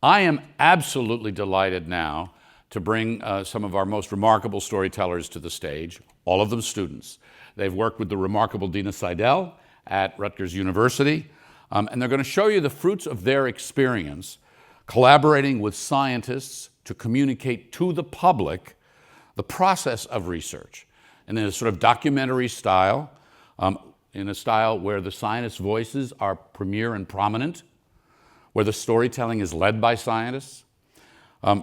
I am absolutely delighted now to bring some of our most remarkable storytellers to the stage, all of them students. They've worked with the remarkable Dena Seidel at Rutgers University, and they're going to show you the fruits of their experience collaborating with scientists to communicate to the public the process of research in a sort of documentary style, in a style where the scientists' voices are premier and prominent, where the storytelling is led by scientists.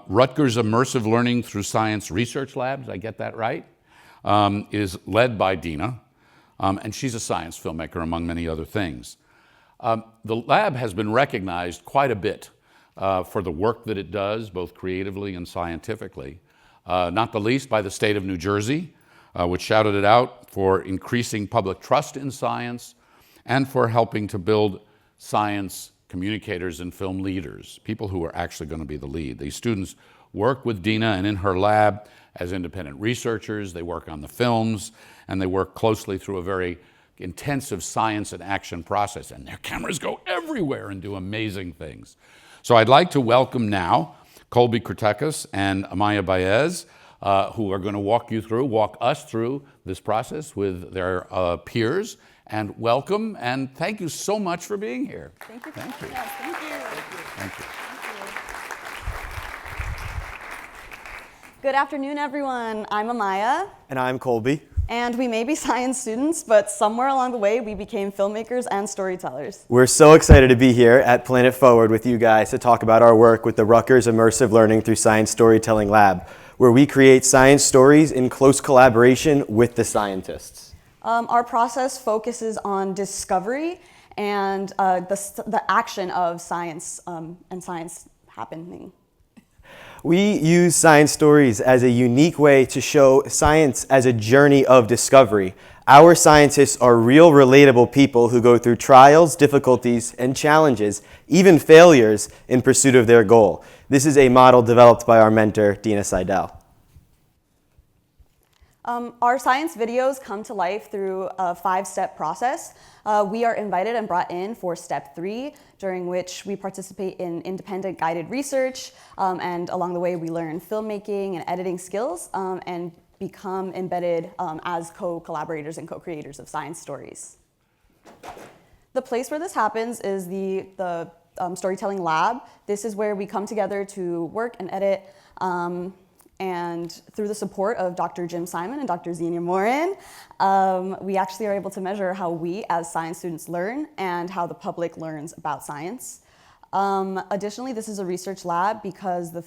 Rutgers Immersive Learning Through Science Research Labs, I get that right, is led by Dena, and she's a science filmmaker among many other things. The lab has been recognized quite a bit for the work that it does, both creatively and scientifically, not the least by the state of New Jersey, which shouted it out for increasing public trust in science and for helping to build science communicators and film leaders, people who are actually going to be the lead. These students work with Dena and in her lab as independent researchers. They work on the films, and they work closely through a very intensive science and action process, and their cameras go everywhere and do amazing things. So I'd like to welcome now Colby Kritekis and Amaya Baez, who are going to walk us through this process with their peers. And welcome, and thank you so much for being here. Thank you. Thank you. Yes, thank you. Thank you. Good afternoon, everyone. I'm Amaya. And I'm Colby. And we may be science students, but somewhere along the way, we became filmmakers and storytellers. We're so excited to be here at Planet Forward with you guys to talk about our work with the Rutgers Immersive Learning Through Science Storytelling Lab, where we create science stories in close collaboration with the scientists. Our process focuses on discovery and the action of science and science happening. We use science stories as a unique way to show science as a journey of discovery. Our scientists are real, relatable people who go through trials, difficulties, and challenges, even failures, in pursuit of their goal. This is a model developed by our mentor, Dena Seidel. Our science videos come to life through a 5-step process. We are invited and brought in for step 3, during which we participate in independent guided research, and along the way we learn filmmaking and editing skills, and become embedded as co-collaborators and co-creators of science stories. The place where this happens is the storytelling lab. This is where we come together to work and edit, and through the support of Dr. Jim Simon and Dr. Xenia Morin, we actually are able to measure how we as science students learn and how the public learns about science. Additionally, this is a research lab because the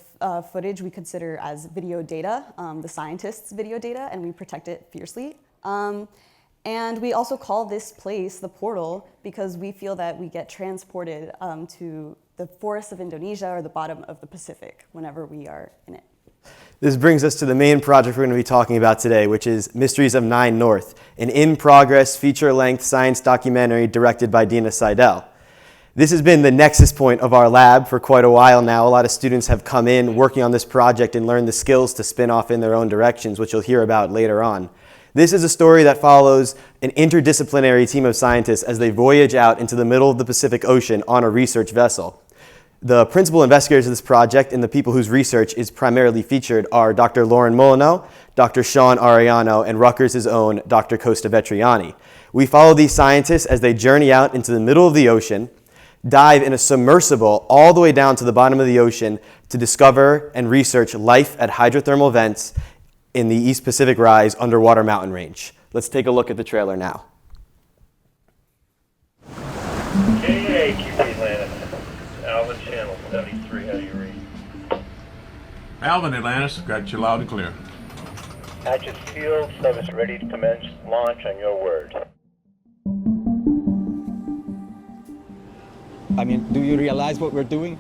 footage we consider as video data, the scientists' video data, and we protect it fiercely. And we also call this place the portal because we feel that we get transported to the forests of Indonesia or the bottom of the Pacific whenever we are in it. This brings us to the main project we're going to be talking about today, which is Mysteries of 9 North, an in-progress feature-length science documentary directed by Dena Seidel. This has been the nexus point of our lab for quite a while now. A lot of students have come in working on this project and learned the skills to spin off in their own directions, which you'll hear about later on. This is a story that follows an interdisciplinary team of scientists as they voyage out into the middle of the Pacific Ocean on a research vessel. The principal investigators of this project and the people whose research is primarily featured are Dr. Lauren Molyneux, Dr. Sean Ariano, and Rutgers' own Dr. Costa Vetriani. We follow these scientists as they journey out into the middle of the ocean, dive in a submersible all the way down to the bottom of the ocean to discover and research life at hydrothermal vents in the East Pacific Rise underwater mountain range. Let's take a look at the trailer now. Alvin Channel 73, how do you read? Alvin, Atlantis, got you loud and clear. Hatches field, service ready to commence launch on your word. I mean, do you realize what we're doing?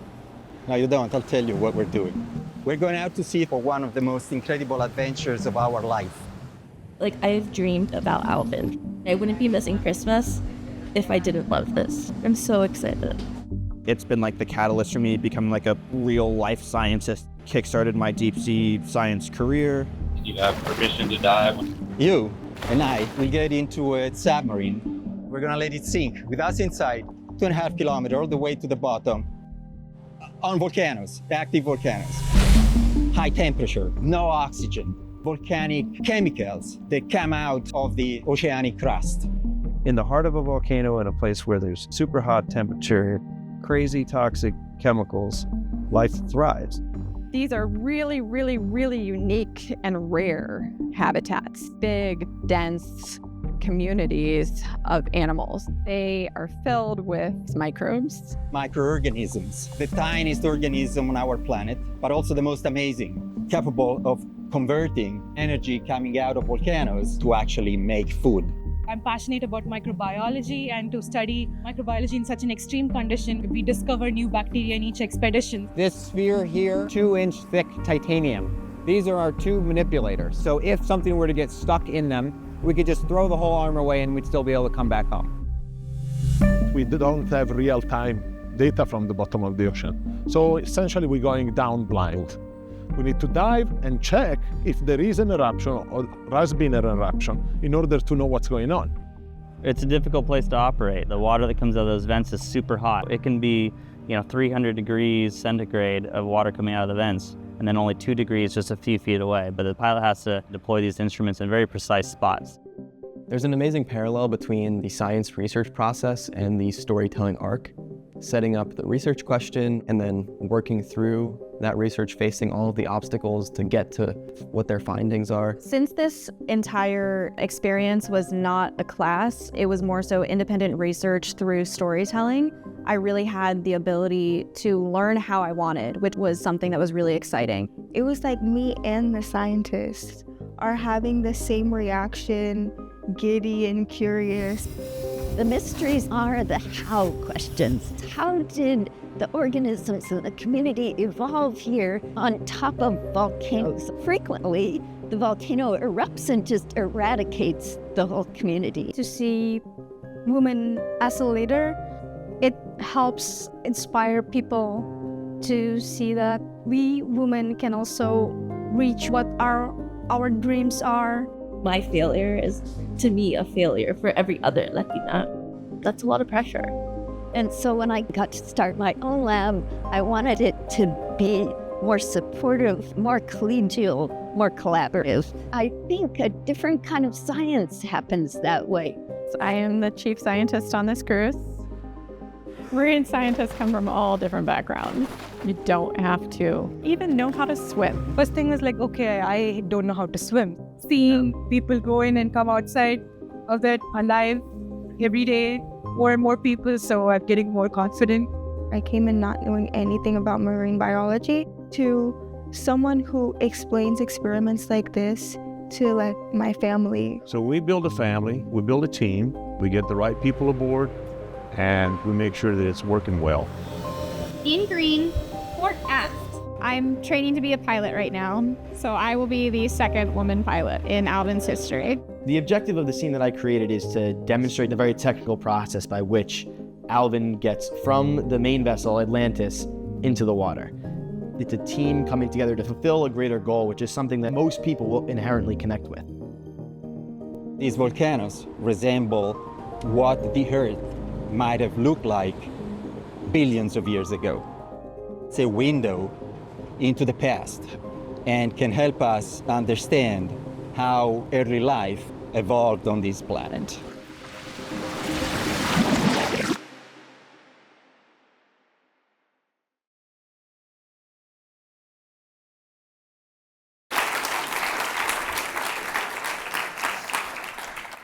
No, you don't. I'll tell you what we're doing. We're going out to sea for one of the most incredible adventures of our life. Like, I've dreamed about Alvin. I wouldn't be missing Christmas if I didn't love this. I'm so excited. It's been like the catalyst for me becoming like a real life scientist. Kickstarted my deep sea science career. You have permission to dive. You and I will get into a submarine. We're gonna let it sink with us inside, 2.5 kilometers all the way to the bottom. on volcanoes, active volcanoes. High temperature, no oxygen, volcanic chemicals that come out of the oceanic crust. In the heart of a volcano, in a place where there's super hot temperature, crazy toxic chemicals, life thrives. These are really, really, really unique and rare habitats. Big, dense communities of animals. They are filled with microbes. Microorganisms, the tiniest organism on our planet, but also the most amazing, capable of converting energy coming out of volcanoes to actually make food. I'm passionate about microbiology, and to study microbiology in such an extreme condition, we discover new bacteria in each expedition. This sphere here, 2-inch thick titanium. These are our tube manipulators. So if something were to get stuck in them, we could just throw the whole arm away and we'd still be able to come back home. We don't have real-time data from the bottom of the ocean. So essentially we're going down blind. We need to dive and check if there is an eruption or has been an eruption in order to know what's going on. It's a difficult place to operate. The water that comes out of those vents is super hot. It can be, 300 degrees centigrade of water coming out of the vents, and then only 2 degrees just a few feet away. But the pilot has to deploy these instruments in very precise spots. There's an amazing parallel between the science research process and the storytelling arc. Setting up the research question and then working through that research, facing all of the obstacles to get to what their findings are. Since this entire experience was not a class, it was more so independent research through storytelling, I really had the ability to learn how I wanted, which was something that was really exciting. It was like me and the scientists are having the same reaction, giddy and curious. The mysteries are the how questions. How did the organisms in the community evolve here on top of volcanoes? Frequently, the volcano erupts and just eradicates the whole community. To see women as a leader, it helps inspire people to see that we women can also reach what our dreams are. My failure is, to me, a failure for every other Latina. That's a lot of pressure. And so when I got to start my own lab, I wanted it to be more supportive, more collegial, more collaborative. I think a different kind of science happens that way. I am the chief scientist on this cruise. Marine scientists come from all different backgrounds. You don't have to even know how to swim. First thing is like, okay, I don't know how to swim. Seeing people go in and come outside of that alive every day, more and more people, so I'm getting more confident. I came in not knowing anything about marine biology to someone who explains experiments like this to like my family. So we build a family, we build a team, we get the right people aboard, and we make sure that it's working well. In green, port aft. I'm training to be a pilot right now, so I will be the second woman pilot in Alvin's history. The objective of the scene that I created is to demonstrate the very technical process by which Alvin gets from the main vessel, Atlantis, into the water. It's a team coming together to fulfill a greater goal, which is something that most people will inherently connect with. These volcanoes resemble what the Earth might have looked like billions of years ago. It's a window into the past and can help us understand how early life evolved on this planet.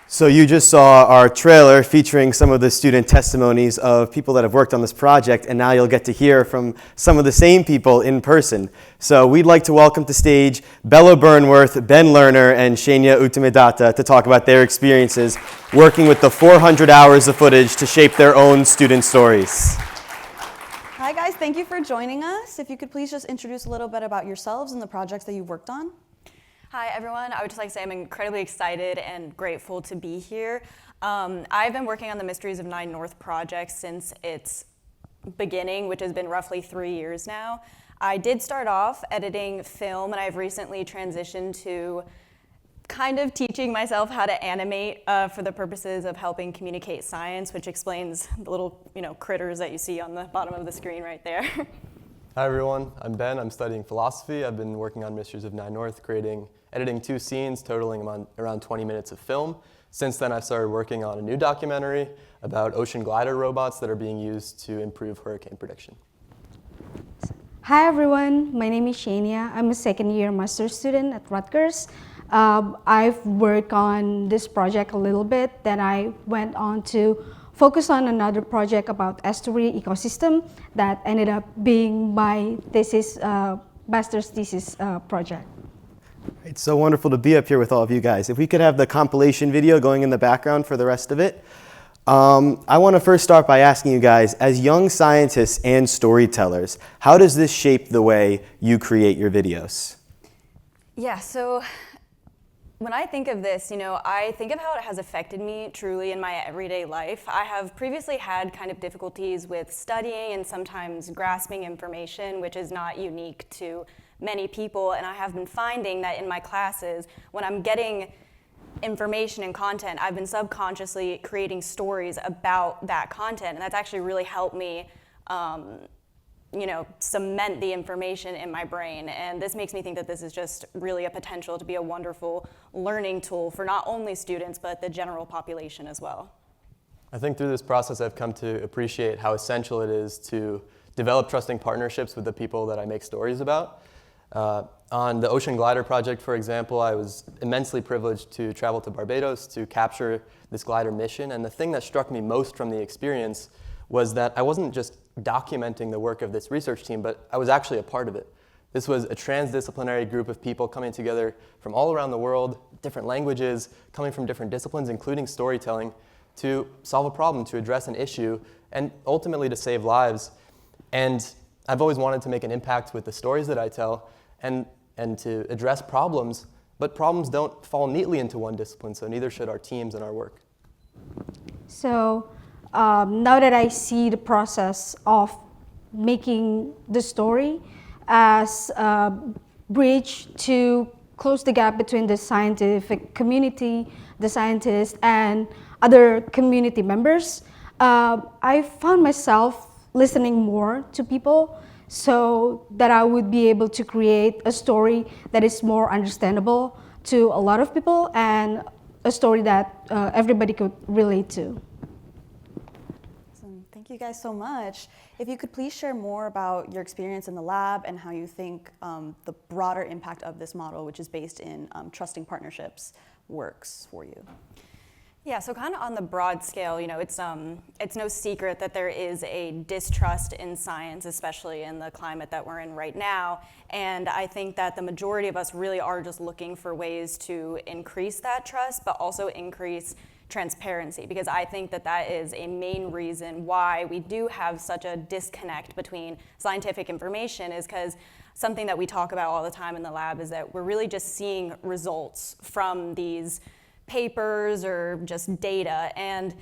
So you just saw our trailer featuring some of the student testimonies of people that have worked on this project, and now you'll get to hear from some of the same people in person. So we'd like to welcome to stage Bella Burnworth, Ben Lerner, and Shania Uttamidata to talk about their experiences working with the 400 hours of footage to shape their own student stories. Hi guys, thank you for joining us. If you could please just introduce a little bit about yourselves and the projects that you've worked on. Hi everyone, I would just like to say I'm incredibly excited and grateful to be here. I've been working on the Mysteries of 9 North project since its beginning, which has been roughly 3 years now. I did start off editing film, and I've recently transitioned to kind of teaching myself how to animate for the purposes of helping communicate science, which explains the little critters that you see on the bottom of the screen right there. Hi everyone, I'm Ben. I'm studying philosophy. I've been working on Mysteries of Nine North, editing 2 scenes totaling around 20 minutes of film. Since then, I've started working on a new documentary about ocean glider robots that are being used to improve hurricane prediction. Hi everyone, my name is Shania. I'm a second-year master's student at Rutgers. I've worked on this project a little bit, then I went on to focus on another project about estuary ecosystem that ended up being my thesis, master's thesis project. It's so wonderful to be up here with all of you guys. If we could have the compilation video going in the background for the rest of it. I want to first start by asking you guys, as young scientists and storytellers, how does this shape the way you create your videos? Yeah, so when I think of this, I think of how it has affected me truly in my everyday life. I have previously had kind of difficulties with studying and sometimes grasping information, which is not unique to many people, and I have been finding that in my classes, when I'm getting information and content, I've been subconsciously creating stories about that content, and that's actually really helped me cement the information in my brain. And this makes me think that this is just really a potential to be a wonderful learning tool for not only students, but the general population as well. I think through this process, I've come to appreciate how essential it is to develop trusting partnerships with the people that I make stories about. On the Ocean Glider project, for example, I was immensely privileged to travel to Barbados to capture this glider mission. And the thing that struck me most from the experience was that I wasn't just documenting the work of this research team, but I was actually a part of it. This was a transdisciplinary group of people coming together from all around the world, different languages, coming from different disciplines, including storytelling, to solve a problem, to address an issue, and ultimately to save lives. And I've always wanted to make an impact with the stories that I tell and to address problems, but problems don't fall neatly into one discipline, so neither should our teams and our work. So now that I see the process of making the story as a bridge to close the gap between the scientific community, the scientists, and other community members, I found myself listening more to people so that I would be able to create a story that is more understandable to a lot of people and a story that everybody could relate to. Awesome. Thank you guys so much. If you could please share more about your experience in the lab and how you think the broader impact of this model, which is based in trusting partnerships, works for you. Yeah, so kind of on the broad scale, it's no secret that there is a distrust in science, especially in the climate that we're in right now. And I think that the majority of us really are just looking for ways to increase that trust, but also increase transparency, because I think that that is a main reason why we do have such a disconnect between scientific information, is because something that we talk about all the time in the lab is that we're really just seeing results from these papers or just data. And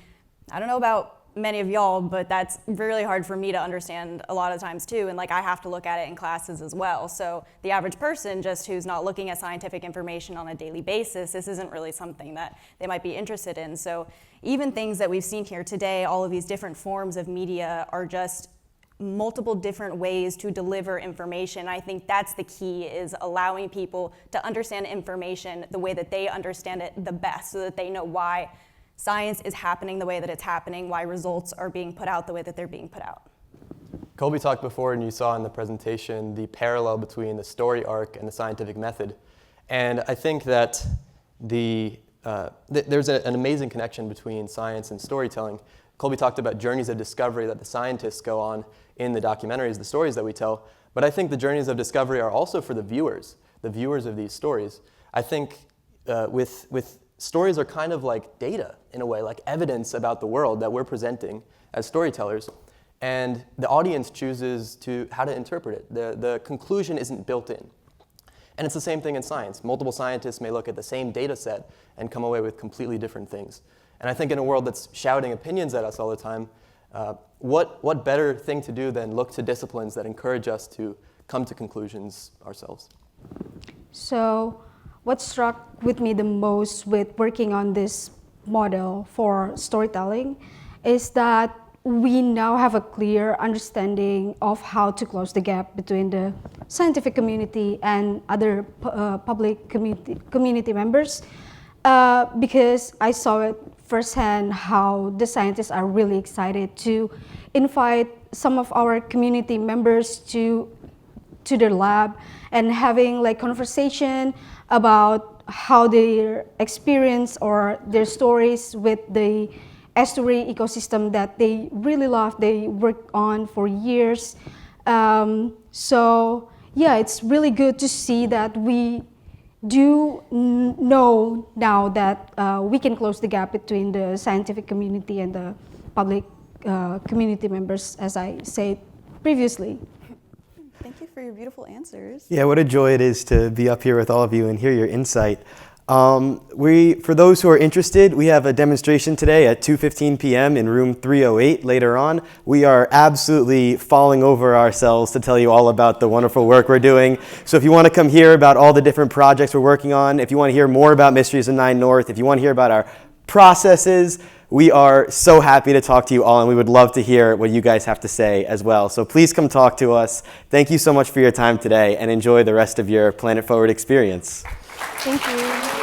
I don't know about many of y'all, but that's really hard for me to understand a lot of times too. And I have to look at it in classes as well. So the average person just who's not looking at scientific information on a daily basis, this isn't really something that they might be interested in. So even things that we've seen here today, all of these different forms of media are just multiple different ways to deliver information. I think that's the key, is allowing people to understand information the way that they understand it the best, so that they know why science is happening the way that it's happening, why results are being put out the way that they're being put out. Colby talked before, and you saw in the presentation, the parallel between the story arc and the scientific method. And I think that there's an amazing connection between science and storytelling. Colby talked about journeys of discovery that the scientists go on in the documentaries, the stories that we tell. But I think the journeys of discovery are also for the viewers of these stories. I think with stories are kind of like data in a way, like evidence about the world that we're presenting as storytellers. And the audience chooses how to interpret it. The conclusion isn't built in. And it's the same thing in science. Multiple scientists may look at the same data set and come away with completely different things. And I think in a world that's shouting opinions at us all the time, what better thing to do than look to disciplines that encourage us to come to conclusions ourselves? So what struck with me the most with working on this model for storytelling is that we now have a clear understanding of how to close the gap between the scientific community and other public community members, because I saw it firsthand how the scientists are really excited to invite some of our community members to their lab and having like conversation about how their experience or their stories with the estuary ecosystem that they really love, they worked on for years. So yeah, it's really good to see that we do know now that we can close the gap between the scientific community and the public community members, as I said previously. Thank you for your beautiful answers. Yeah, what a joy it is to be up here with all of you and hear your insight. For those who are interested, we have a demonstration today at 2:15 p.m. in room 308 later on. We are absolutely falling over ourselves to tell you all about the wonderful work we're doing. So if you want to come hear about all the different projects we're working on, if you want to hear more about Mysteries of 9 North, if you want to hear about our processes, we are so happy to talk to you all, and we would love to hear what you guys have to say as well. So please come talk to us. Thank you so much for your time today, and enjoy the rest of your Planet Forward experience. Thank you.